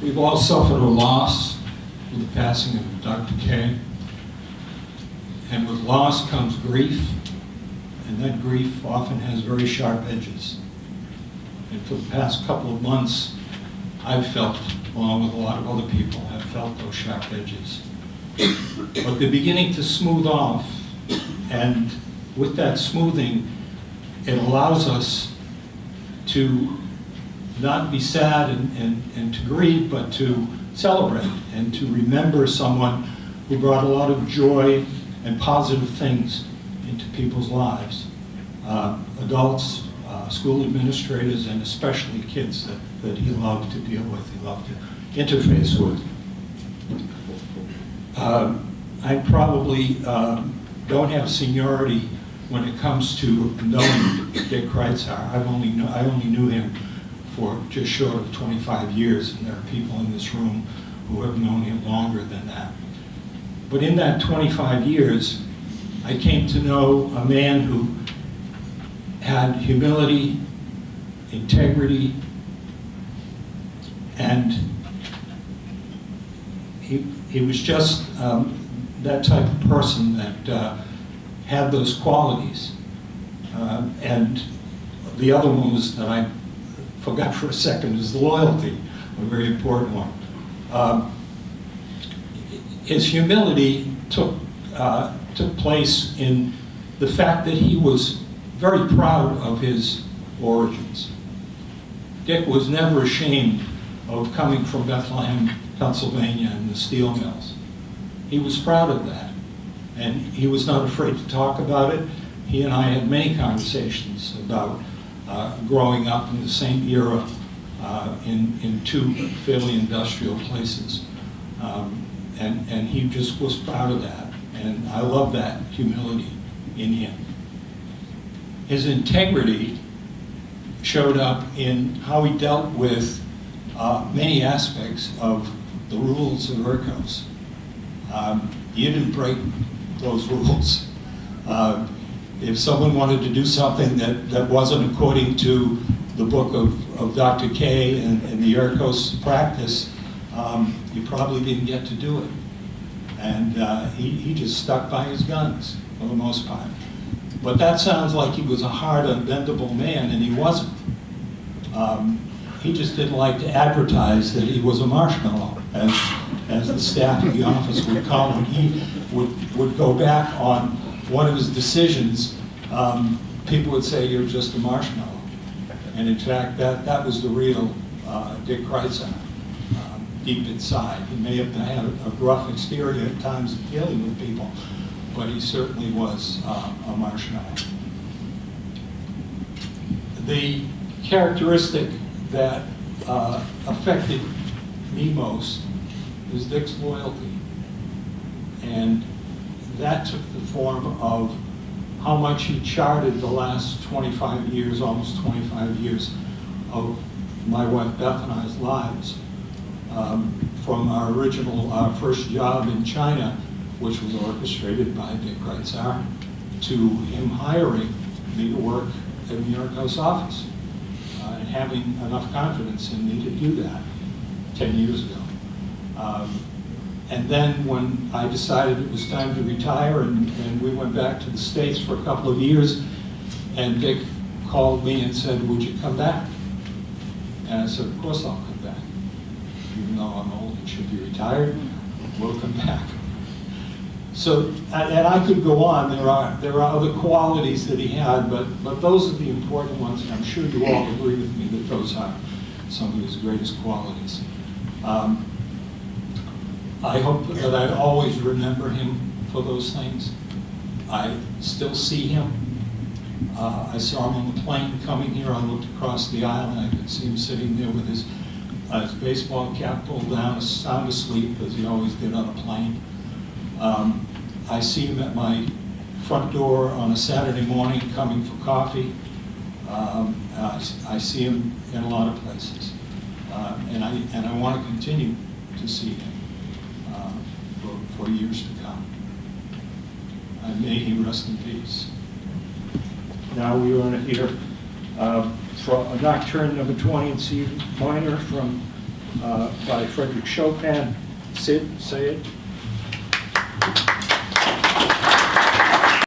We've all suffered a loss with the passing of Dr. K. And with loss comes grief, and that grief often has very sharp edges. And for the past couple of months, I've felt, along with a lot of other people, have felt those sharp edges. But they're beginning to smooth off, and with that smoothing, it allows us to not be sad and to grieve, but to celebrate and to remember someone who brought a lot of joy and positive things into people's lives. Adults, school administrators, and especially kids that he loved to deal with, he loved to interface with. I probably don't have seniority when it comes to knowing Dick Kreitzar. I only knew him for just short of 25 years, and there are people in this room who have known him longer than that. But in that 25 years, I came to know a man who had humility, integrity, and he was just that type of person that had those qualities. And the other one was that I forgot for a second is the loyalty, a very important one. His humility took place in the fact that he was very proud of his origins. Dick was never ashamed of coming from Bethlehem, Pennsylvania, and the steel mills. He was proud of that, and he was not afraid to talk about it. He and I had many conversations about growing up in the same era in two fairly industrial places. And he just was proud of that. And I love that humility in him. His integrity showed up in how he dealt with many aspects of the rules of EARCOS. He didn't break those rules. If someone wanted to do something that wasn't according to the book of Dr. K and the EARCOS practice, you probably didn't get to do it. And he just stuck by his guns for the most part. But that sounds like he was a hard, unbendable man, and he wasn't. He just didn't like to advertise that he was a marshmallow, as the staff of the office would call him. He would go back on one of his decisions. People would say, "You're just a marshmallow." And in fact, that was the real Dick Kreitzar. Deep inside. He may have had a gruff exterior at times of dealing with people, but he certainly was a marshmallow. The characteristic that affected me most is Dick's loyalty. And that took the form of how much he charted the last 25 years, almost 25 years, of my wife Beth and I's lives. From our first job in China, which was orchestrated by Dick Kreitzar, to him hiring me to work in the EARCOS office and having enough confidence in me to do that 10 years ago. And then when I decided it was time to retire and we went back to the States for a couple of years, and Dick called me and said, "Would you come back?" And I said, "Of course I'll come back. Even though I'm old and should be retired, we'll come back." So, and I could go on. There are other qualities that he had, but those are the important ones, and I'm sure you all agree with me that those are some of his greatest qualities. I hope that I always remember him for those things. I still see him. I saw him on the plane coming here. I looked across the aisle and I could see him sitting there with his baseball cap pulled down, sound asleep, as he always did on a plane. I see him at my front door on a Saturday morning coming for coffee. I see him in a lot of places. And I want to continue to see him for years to come. May he rest in peace. Now we want to hear from Nocturne number 20 in C minor from by Frederick Chopin. Sid, say it.